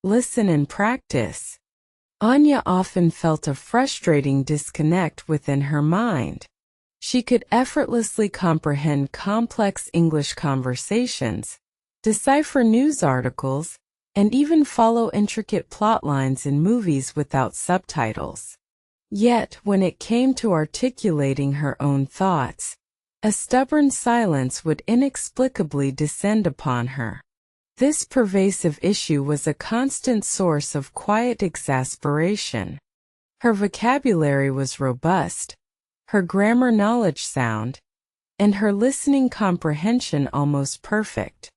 listen and practice. Anya often felt a frustrating disconnect within her mind. She could effortlessly comprehend complex English conversations, decipher news articles, and even follow intricate plot lines in movies without subtitles. Yet, when it came to articulating her own thoughts, a stubborn silence would inexplicably descend upon her. This pervasive issue was a constant source of quiet exasperation. Her vocabulary was robust, her grammar knowledge sound, and her listening comprehension almost perfect.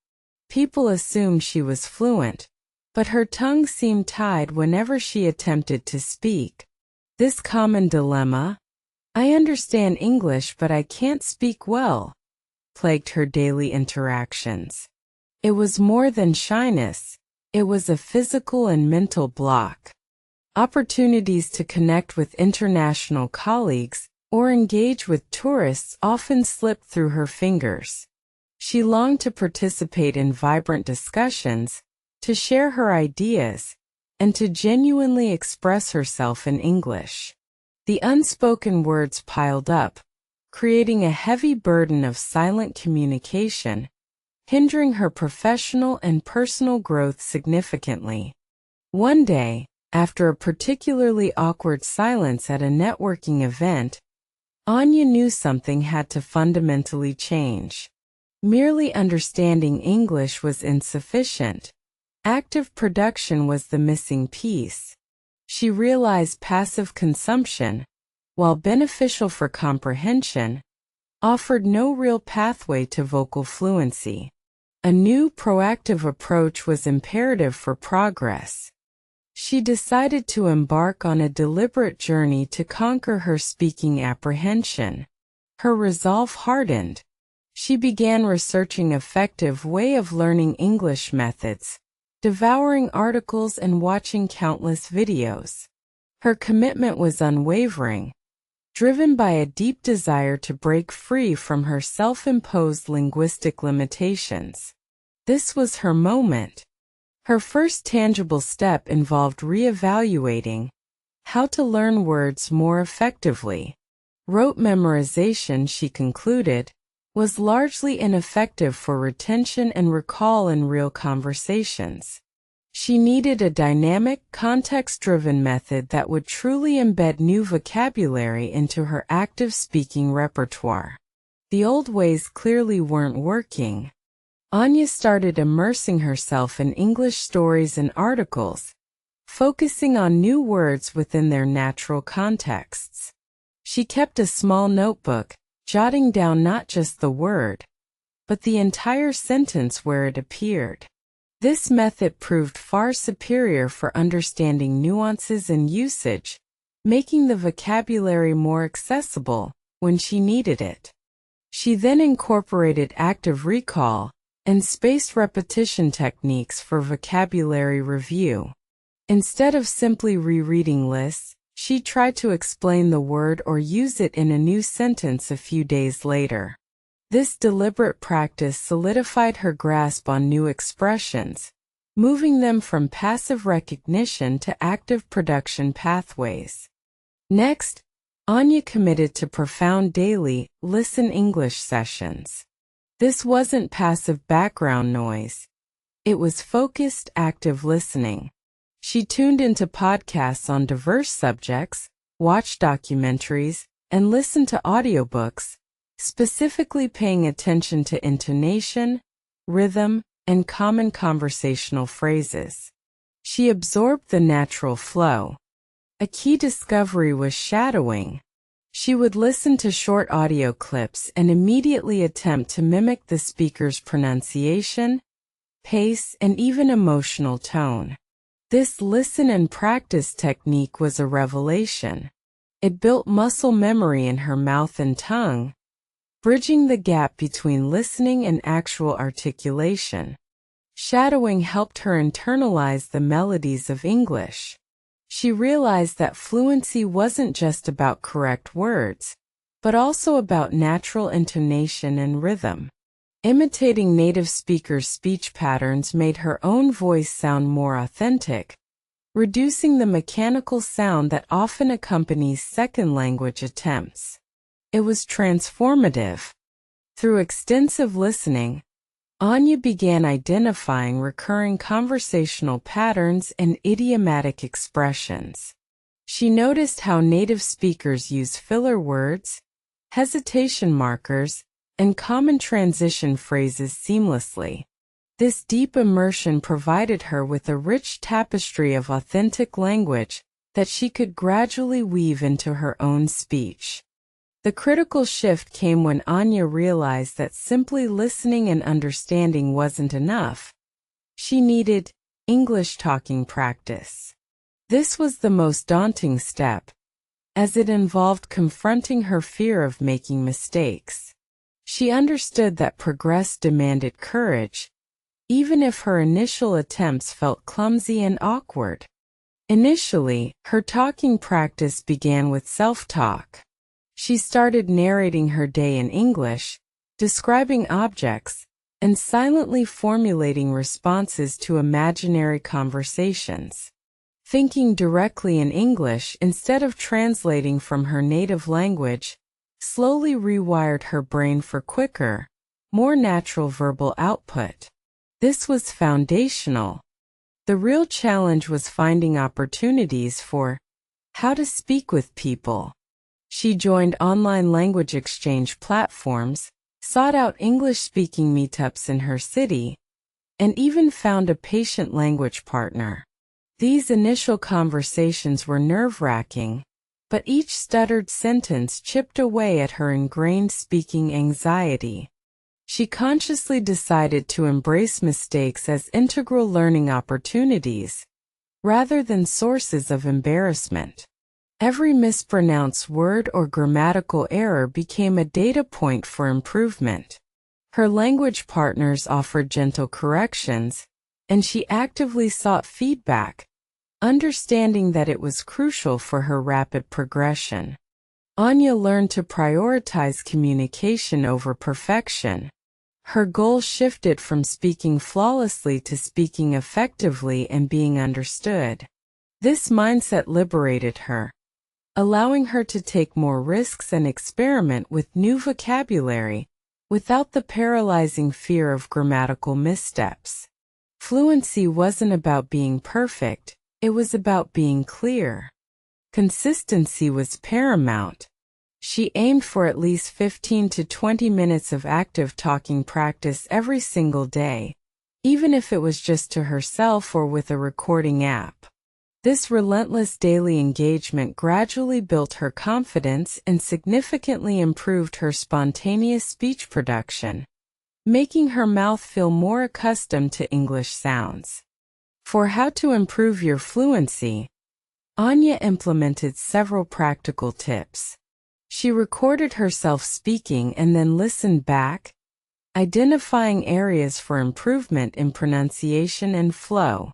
People assumed she was fluent, but her tongue seemed tied whenever she attempted to speak. This common dilemma, "I understand English but I can't speak well," plagued her daily interactions. It was more than shyness, it was a physical and mental block. Opportunities to connect with international colleagues or engage with tourists often slipped through her fingers. She longed to participate in vibrant discussions, to share her ideas, and to genuinely express herself in English. The unspoken words piled up, creating a heavy burden of silent communication, hindering her professional and personal growth significantly. One day, after a particularly awkward silence at a networking event, Anya knew something had to fundamentally change. Merely understanding English was insufficient. Active production was the missing piece. She realized passive consumption, while beneficial for comprehension, offered no real pathway to vocal fluency. A new proactive approach was imperative for progress. She decided to embark on a deliberate journey to conquer her speaking apprehension. Her resolve hardened. She began researching effective way of learning English methods, devouring articles and watching countless videos. Her commitment was unwavering, driven by a deep desire to break free from her self-imposed linguistic limitations. This was her moment. Her first tangible step involved re-evaluating how to learn words more effectively. Rote memorization, she concluded, was largely ineffective for retention and recall in real conversations. She needed a dynamic, context-driven method that would truly embed new vocabulary into her active speaking repertoire. The old ways clearly weren't working. Anya started immersing herself in English stories and articles, focusing on new words within their natural contexts. She kept a small notebook, jotting down not just the word, but the entire sentence where it appeared. This method proved far superior for understanding nuances and usage, making the vocabulary more accessible when she needed it. She then incorporated active recall and spaced repetition techniques for vocabulary review. Instead of simply rereading lists, she tried to explain the word or use it in a new sentence a few days later. This deliberate practice solidified her grasp on new expressions, moving them from passive recognition to active production pathways. Next, Anya committed to profound daily Listen English sessions. This wasn't passive background noise. It was focused, active listening. She tuned into podcasts on diverse subjects, watched documentaries, and listened to audiobooks, specifically paying attention to intonation, rhythm, and common conversational phrases. She absorbed the natural flow. A key discovery was shadowing. She would listen to short audio clips and immediately attempt to mimic the speaker's pronunciation, pace, and even emotional tone. This listen and practice technique was a revelation. It built muscle memory in her mouth and tongue, bridging the gap between listening and actual articulation. Shadowing helped her internalize the melodies of English. She realized that fluency wasn't just about correct words, but also about natural intonation and rhythm. Imitating native speakers' speech patterns made her own voice sound more authentic, reducing the mechanical sound that often accompanies second language attempts. It was transformative. Through extensive listening, Anya began identifying recurring conversational patterns and idiomatic expressions. She noticed how native speakers use filler words, hesitation markers, and common transition phrases seamlessly. This deep immersion provided her with a rich tapestry of authentic language that she could gradually weave into her own speech. The critical shift came when Anya realized that simply listening and understanding wasn't enough. She needed English talking practice. This was the most daunting step, as it involved confronting her fear of making mistakes. She understood that progress demanded courage, even if her initial attempts felt clumsy and awkward. Initially, her talking practice began with self-talk. She started narrating her day in English, describing objects, and silently formulating responses to imaginary conversations. Thinking directly in English instead of translating from her native language slowly rewired her brain for quicker, more natural verbal output. This was foundational. The real challenge was finding opportunities for how to speak with people. She joined online language exchange platforms, sought out English-speaking meetups in her city, and even found a patient language partner. These initial conversations were nerve-wracking, but each stuttered sentence chipped away at her ingrained speaking anxiety. She consciously decided to embrace mistakes as integral learning opportunities, rather than sources of embarrassment. Every mispronounced word or grammatical error became a data point for improvement. Her language partners offered gentle corrections, and she actively sought feedback, understanding that it was crucial for her rapid progression. Anya learned to prioritize communication over perfection. Her goal shifted from speaking flawlessly to speaking effectively and being understood. This mindset liberated her, allowing her to take more risks and experiment with new vocabulary, without the paralyzing fear of grammatical missteps. Fluency wasn't about being perfect, it was about being clear. Consistency was paramount. She aimed for at least 15 to 20 minutes of active talking practice every single day, even if it was just to herself or with a recording app. This relentless daily engagement gradually built her confidence and significantly improved her spontaneous speech production, making her mouth feel more accustomed to English sounds. For how to improve your fluency, Anya implemented several practical tips. She recorded herself speaking and then listened back, identifying areas for improvement in pronunciation and flow.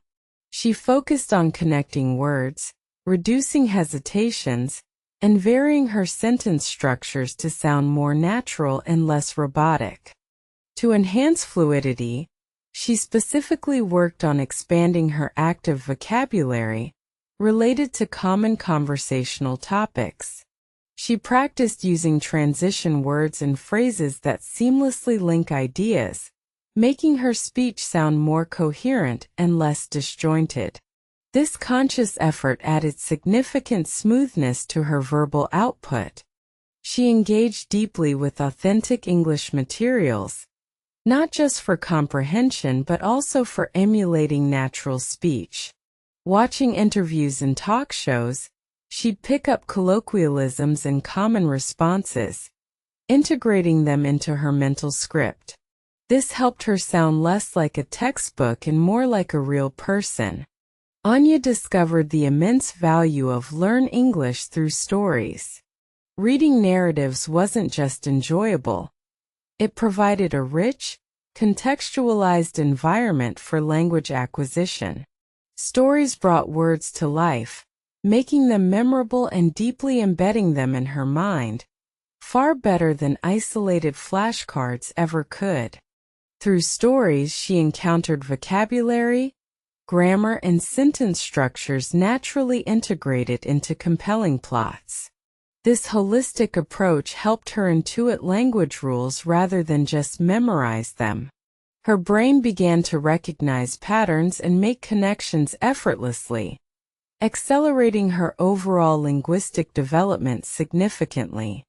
She focused on connecting words, reducing hesitations, and varying her sentence structures to sound more natural and less robotic. To enhance fluidity, she specifically worked on expanding her active vocabulary related to common conversational topics. She practiced using transition words and phrases that seamlessly link ideas, making her speech sound more coherent and less disjointed. This conscious effort added significant smoothness to her verbal output. She engaged deeply with authentic English materials, not just for comprehension but also for emulating natural speech. Watching interviews and talk shows, she'd pick up colloquialisms and common responses, integrating them into her mental script. This helped her sound less like a textbook and more like a real person. Anya discovered the immense value of learn English through stories. Reading narratives wasn't just enjoyable. It provided a rich, contextualized environment for language acquisition. Stories brought words to life, making them memorable and deeply embedding them in her mind, far better than isolated flashcards ever could. Through stories, she encountered vocabulary, grammar, and sentence structures naturally integrated into compelling plots. This holistic approach helped her intuit language rules rather than just memorize them. Her brain began to recognize patterns and make connections effortlessly, accelerating her overall linguistic development significantly.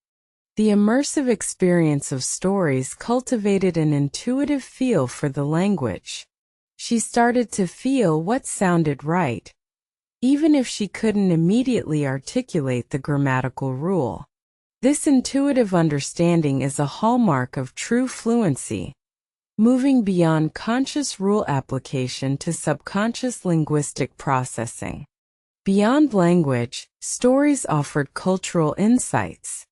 The immersive experience of stories cultivated an intuitive feel for the language. She started to feel what sounded right, even if she couldn't immediately articulate the grammatical rule. This intuitive understanding is a hallmark of true fluency, moving beyond conscious rule application to subconscious linguistic processing. Beyond language, stories offered cultural insights.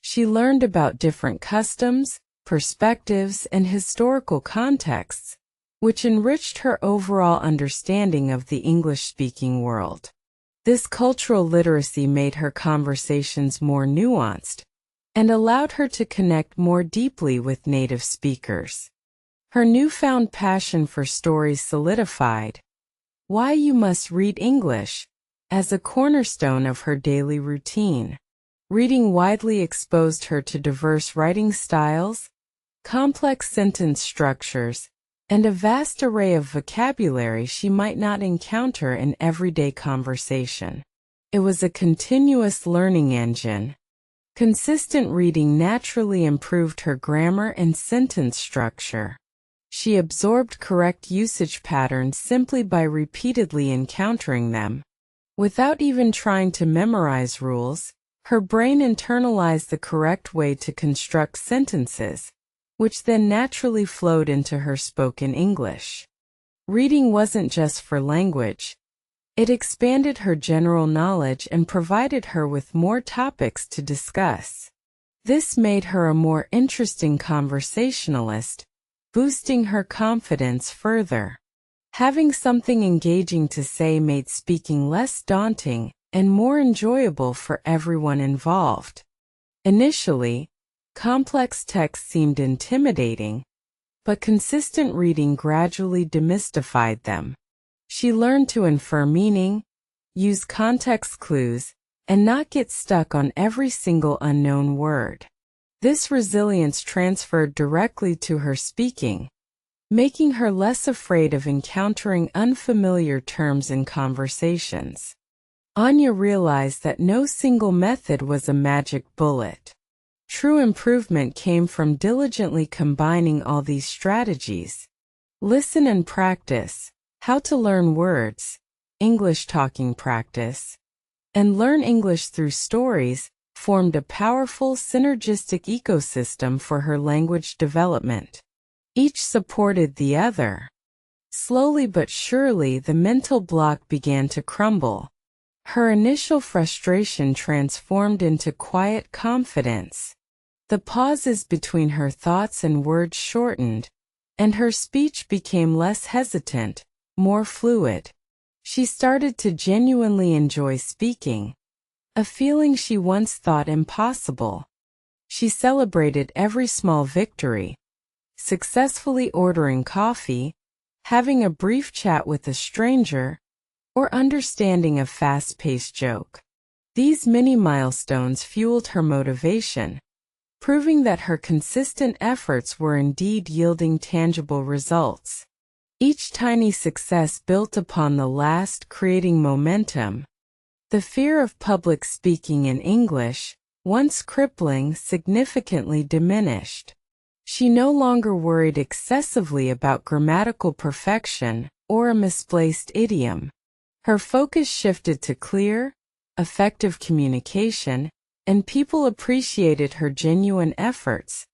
She learned about different customs, perspectives, and historical contexts, which enriched her overall understanding of the English-speaking world. This cultural literacy made her conversations more nuanced and allowed her to connect more deeply with native speakers. Her newfound passion for stories solidified why you must read English as a cornerstone of her daily routine. Reading widely exposed her to diverse writing styles, complex sentence structures, and a vast array of vocabulary she might not encounter in everyday conversation. It was a continuous learning engine. Consistent reading naturally improved her grammar and sentence structure. She absorbed correct usage patterns simply by repeatedly encountering them. Without even trying to memorize rules, her brain internalized the correct way to construct sentences, which then naturally flowed into her spoken English. Reading wasn't just for language. It expanded her general knowledge and provided her with more topics to discuss. This made her a more interesting conversationalist, boosting her confidence further. Having something engaging to say made speaking less daunting and more enjoyable for everyone involved. Initially, complex text seemed intimidating, but consistent reading gradually demystified them. She learned to infer meaning, use context clues, and not get stuck on every single unknown word. This resilience transferred directly to her speaking, making her less afraid of encountering unfamiliar terms in conversations. Anya realized that no single method was a magic bullet. True improvement came from diligently combining all these strategies. Listen and practice, how to learn words, English talking practice, and learn English through stories formed a powerful synergistic ecosystem for her language development. Each supported the other. Slowly but surely the mental block began to crumble. Her initial frustration transformed into quiet confidence. The pauses between her thoughts and words shortened, and her speech became less hesitant, more fluid. She started to genuinely enjoy speaking, a feeling she once thought impossible. She celebrated every small victory, successfully ordering coffee, having a brief chat with a stranger, or understanding a fast-paced joke. These mini milestones fueled her motivation, proving that her consistent efforts were indeed yielding tangible results. Each tiny success built upon the last, creating momentum. The fear of public speaking in English, once crippling, significantly diminished. She no longer worried excessively about grammatical perfection or a misplaced idiom. Her focus shifted to clear, effective communication, and people appreciated her genuine efforts,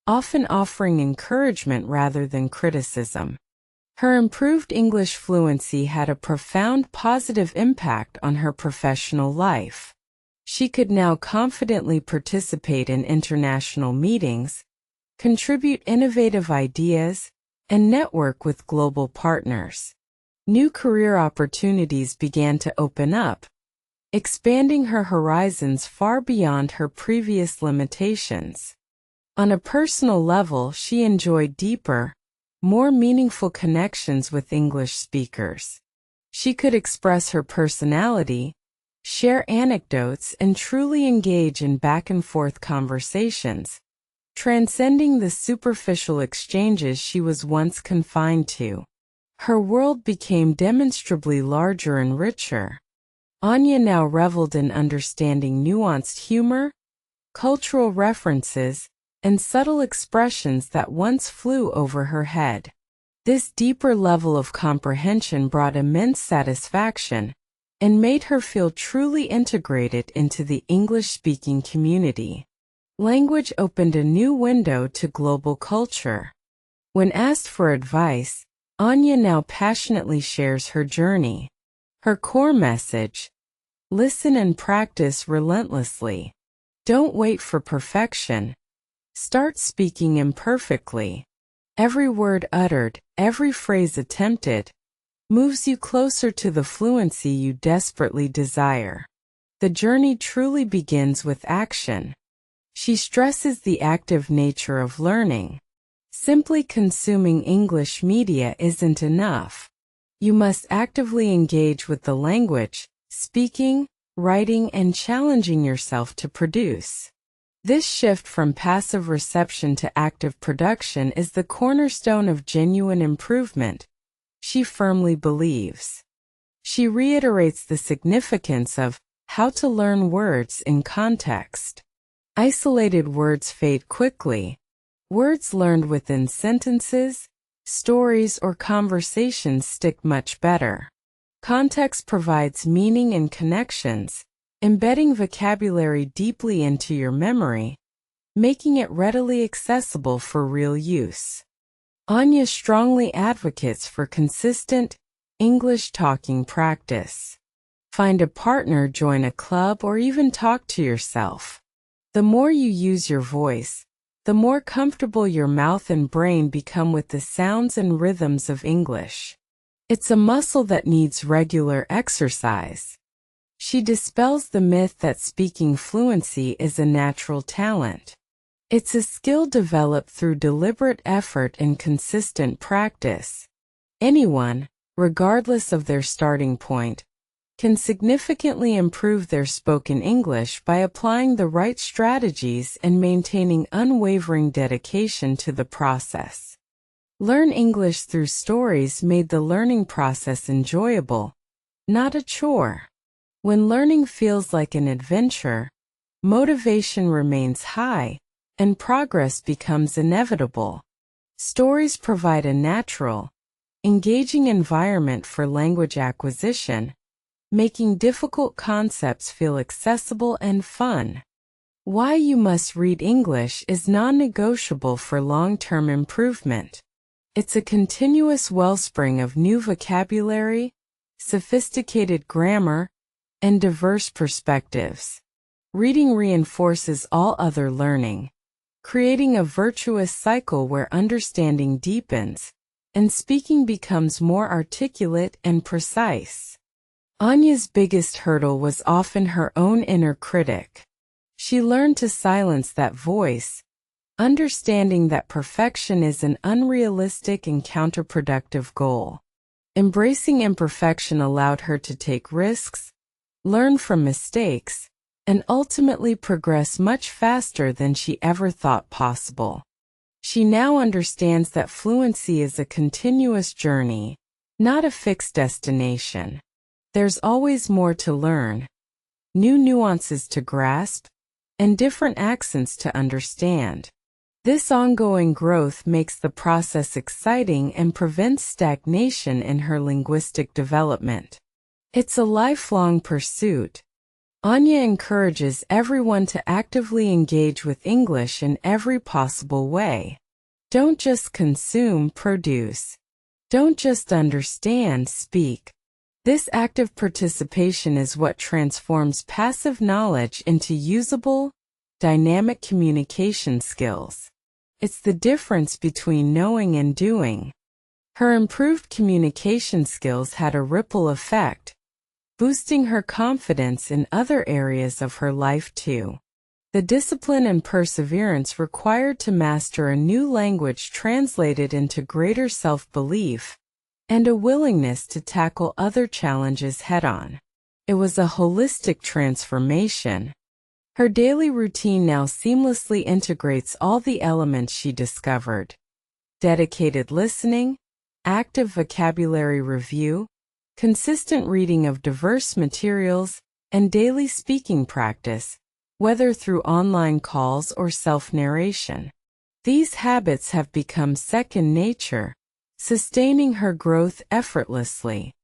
often offering encouragement rather than criticism. Her improved English fluency had a profound positive impact on her professional life. She could now confidently participate in international meetings, contribute innovative ideas, and network with global partners. New career opportunities began to open up, expanding her horizons far beyond her previous limitations. On a personal level, she enjoyed deeper, more meaningful connections with English speakers. She could express her personality, share anecdotes, and truly engage in back-and-forth conversations, transcending the superficial exchanges she was once confined to. Her world became demonstrably larger and richer. Anya now reveled in understanding nuanced humor, cultural references, and subtle expressions that once flew over her head. This deeper level of comprehension brought immense satisfaction and made her feel truly integrated into the English-speaking community. Language opened a new window to global culture. When asked for advice, Anya now passionately shares her journey. Her core message: listen and practice relentlessly. Don't wait for perfection. Start speaking imperfectly. Every word uttered, every phrase attempted, moves you closer to the fluency you desperately desire. The journey truly begins with action. She stresses the active nature of learning. Simply consuming English media isn't enough. You must actively engage with the language, speaking, writing, and challenging yourself to produce. This shift from passive reception to active production is the cornerstone of genuine improvement, she firmly believes. She reiterates the significance of how to learn words in context. Isolated words fade quickly. Words learned within sentences, stories, or conversations stick much better. Context provides meaning and connections, embedding vocabulary deeply into your memory, making it readily accessible for real use. Anya strongly advocates for consistent English talking practice. Find a partner, join a club, or even talk to yourself. The more you use your voice, the more comfortable your mouth and brain become with the sounds and rhythms of English. It's a muscle that needs regular exercise. She dispels the myth that speaking fluency is a natural talent. It's a skill developed through deliberate effort and consistent practice. Anyone, regardless of their starting point, can significantly improve their spoken English by applying the right strategies and maintaining unwavering dedication to the process. Learn English through stories made the learning process enjoyable, not a chore. When learning feels like an adventure, motivation remains high, and progress becomes inevitable. Stories provide a natural, engaging environment for language acquisition, making difficult concepts feel accessible and fun. Why you must read English is non-negotiable for long-term improvement. It's a continuous wellspring of new vocabulary, sophisticated grammar, and diverse perspectives. Reading reinforces all other learning, creating a virtuous cycle where understanding deepens, and speaking becomes more articulate and precise. Anya's biggest hurdle was often her own inner critic. She learned to silence that voice, understanding that perfection is an unrealistic and counterproductive goal. Embracing imperfection allowed her to take risks, learn from mistakes, and ultimately progress much faster than she ever thought possible. She now understands that fluency is a continuous journey, not a fixed destination. There's always more to learn, new nuances to grasp, and different accents to understand. This ongoing growth makes the process exciting and prevents stagnation in her linguistic development. It's a lifelong pursuit. Anya encourages everyone to actively engage with English in every possible way. Don't just consume, produce. Don't just understand, speak. This active participation is what transforms passive knowledge into usable, dynamic communication skills. It's the difference between knowing and doing. Her improved communication skills had a ripple effect, boosting her confidence in other areas of her life too. The discipline and perseverance required to master a new language translated into greater self-belief and a willingness to tackle other challenges head-on. It was a holistic transformation. Her daily routine now seamlessly integrates all the elements she discovered: dedicated listening, active vocabulary review, consistent reading of diverse materials, and daily speaking practice, whether through online calls or self-narration. These habits have become second nature, sustaining her growth effortlessly.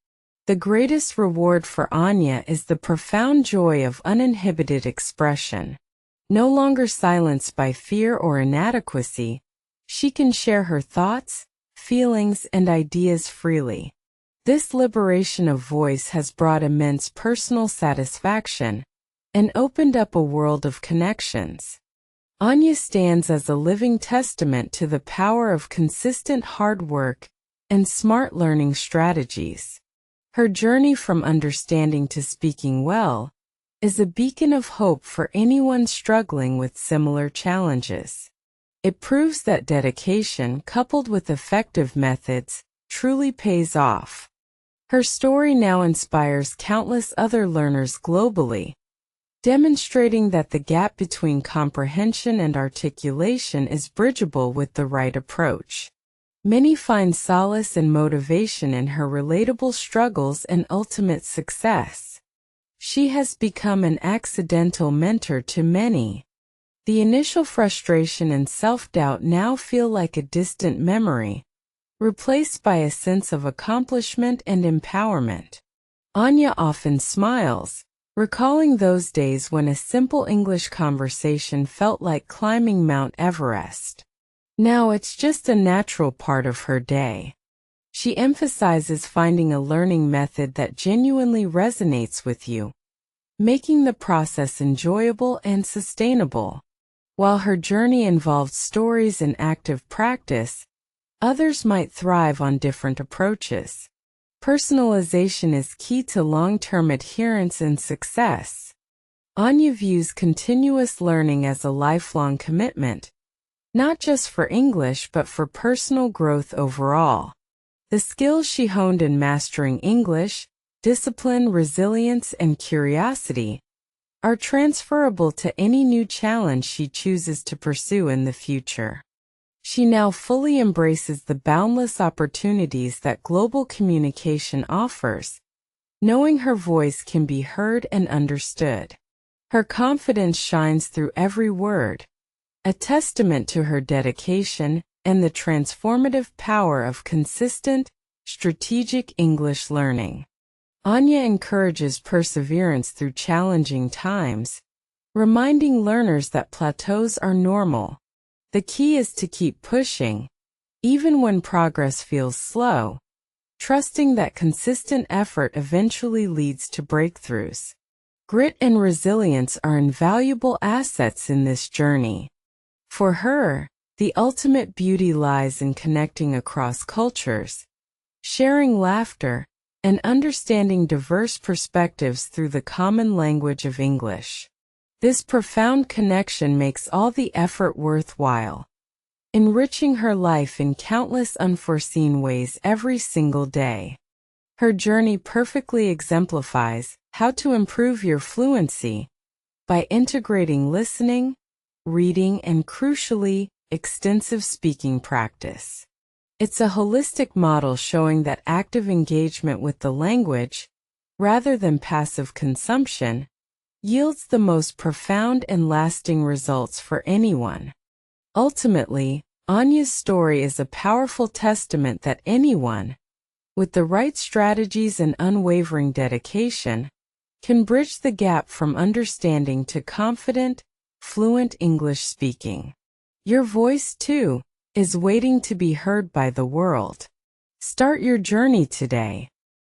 The greatest reward for Anya is the profound joy of uninhibited expression. No longer silenced by fear or inadequacy, she can share her thoughts, feelings, and ideas freely. This liberation of voice has brought immense personal satisfaction and opened up a world of connections. Anya stands as a living testament to the power of consistent hard work and smart learning strategies. Her journey from understanding to speaking well is a beacon of hope for anyone struggling with similar challenges. It proves that dedication, coupled with effective methods, truly pays off. Her story now inspires countless other learners globally, demonstrating that the gap between comprehension and articulation is bridgeable with the right approach. Many find solace and motivation in her relatable struggles and ultimate success. She has become an accidental mentor to many. The initial frustration and self-doubt now feel like a distant memory, replaced by a sense of accomplishment and empowerment. Anya often smiles, recalling those days when a simple English conversation felt like climbing Mount Everest. Now it's just a natural part of her day. She emphasizes finding a learning method that genuinely resonates with you, making the process enjoyable and sustainable. While her journey involved stories and active practice, others might thrive on different approaches. Personalization is key to long-term adherence and success. Anya views continuous learning as a lifelong commitment, not just for English but for personal growth overall. The skills she honed in mastering English, discipline, resilience, and curiosity, are transferable to any new challenge she chooses to pursue in the future. She now fully embraces the boundless opportunities that global communication offers, knowing her voice can be heard and understood. Her confidence shines through every word, a testament to her dedication and the transformative power of consistent, strategic English learning. Anya encourages perseverance through challenging times, reminding learners that plateaus are normal. The key is to keep pushing, even when progress feels slow, trusting that consistent effort eventually leads to breakthroughs. Grit and resilience are invaluable assets in this journey. For her, the ultimate beauty lies in connecting across cultures, sharing laughter, and understanding diverse perspectives through the common language of English. This profound connection makes all the effort worthwhile, enriching her life in countless unforeseen ways every single day. Her journey perfectly exemplifies how to improve your fluency by integrating listening, reading, and crucially, extensive speaking practice. It's a holistic model showing that active engagement with the language, rather than passive consumption, yields the most profound and lasting results for anyone. Ultimately, Anya's story is a powerful testament that anyone, with the right strategies and unwavering dedication, can bridge the gap from understanding to confident, fluent English speaking. Your voice, too, is waiting to be heard by the world. Start your journey today.